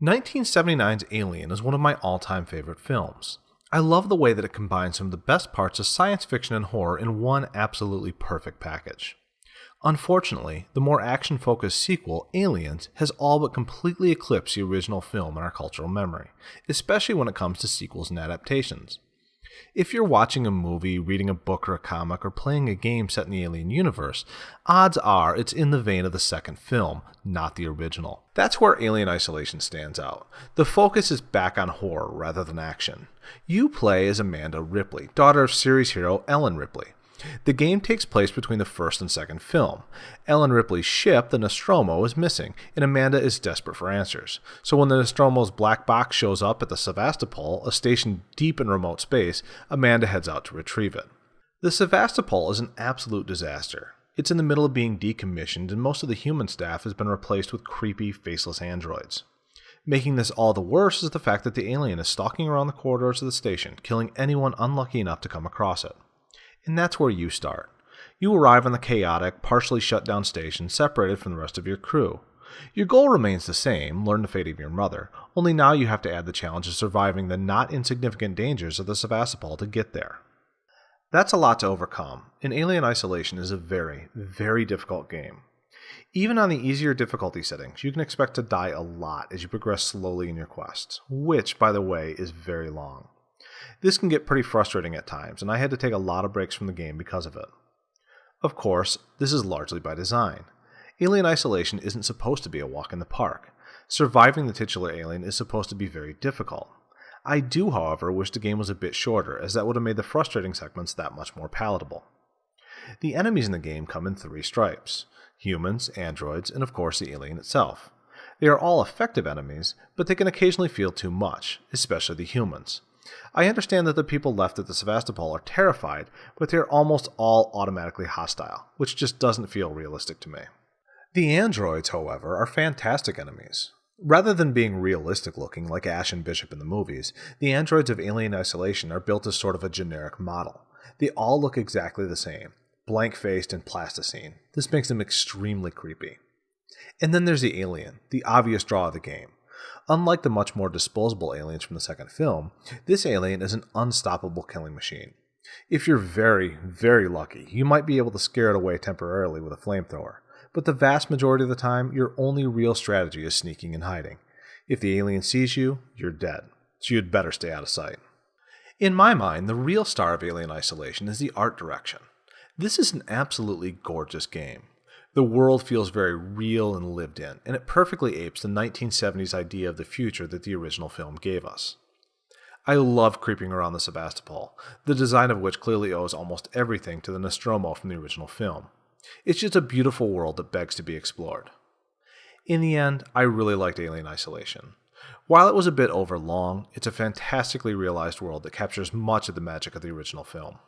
1979's Alien is one of my all-time favorite films. I love the way that it combines some of the best parts of science fiction and horror in one absolutely perfect package. Unfortunately, the more action-focused sequel, Aliens, has all but completely eclipsed the original film in our cultural memory, especially when it comes to sequels and adaptations. If you're watching a movie, reading a book or a comic, or playing a game set in the Alien universe, odds are it's in the vein of the second film, not the original. That's where Alien Isolation stands out. The focus is back on horror rather than action. You play as Amanda Ripley, daughter of series hero Ellen Ripley. The game takes place between the first and second film. Ellen Ripley's ship, the Nostromo, is missing, and Amanda is desperate for answers. So when the Nostromo's black box shows up at the Sevastopol, a station deep in remote space, Amanda heads out to retrieve it. The Sevastopol is an absolute disaster. It's in the middle of being decommissioned, and most of the human staff has been replaced with creepy, faceless androids. Making this all the worse is the fact that the alien is stalking around the corridors of the station, killing anyone unlucky enough to come across it. And that's where you start. You arrive on the chaotic, partially shut down station, separated from the rest of your crew. Your goal remains the same, learn the fate of your mother, only now you have to add the challenge of surviving the not insignificant dangers of the Sevastopol to get there. That's a lot to overcome, and Alien Isolation is a very, very difficult game. Even on the easier difficulty settings, you can expect to die a lot as you progress slowly in your quests, which, by the way, is very long. This can get pretty frustrating at times, and I had to take a lot of breaks from the game because of it. Of course, this is largely by design. Alien Isolation isn't supposed to be a walk in the park. Surviving the titular alien is supposed to be very difficult. I do, however, wish the game was a bit shorter, as that would have made the frustrating segments that much more palatable. The enemies in the game come in three stripes: humans, androids, and of course the alien itself. They are all effective enemies, but they can occasionally feel too much, especially the humans. I understand that the people left at the Sevastopol are terrified, but they're almost all automatically hostile, which just doesn't feel realistic to me. The androids, however, are fantastic enemies. Rather than being realistic looking like Ash and Bishop in the movies, the androids of Alien Isolation are built as sort of a generic model. They all look exactly the same, blank-faced and plasticine. This makes them extremely creepy. And then there's the alien, the obvious draw of the game. Unlike the much more disposable aliens from the second film, this alien is an unstoppable killing machine. If you're very, very lucky, you might be able to scare it away temporarily with a flamethrower, but the vast majority of the time, your only real strategy is sneaking and hiding. If the alien sees you, you're dead, so you'd better stay out of sight. In my mind, the real star of Alien Isolation is the art direction. This is an absolutely gorgeous game. The world feels very real and lived in, and it perfectly apes the 1970s idea of the future that the original film gave us. I love creeping around the Sevastopol, the design of which clearly owes almost everything to the Nostromo from the original film. It's just a beautiful world that begs to be explored. In the end, I really liked Alien Isolation. While it was a bit overlong, it's a fantastically realized world that captures much of the magic of the original film.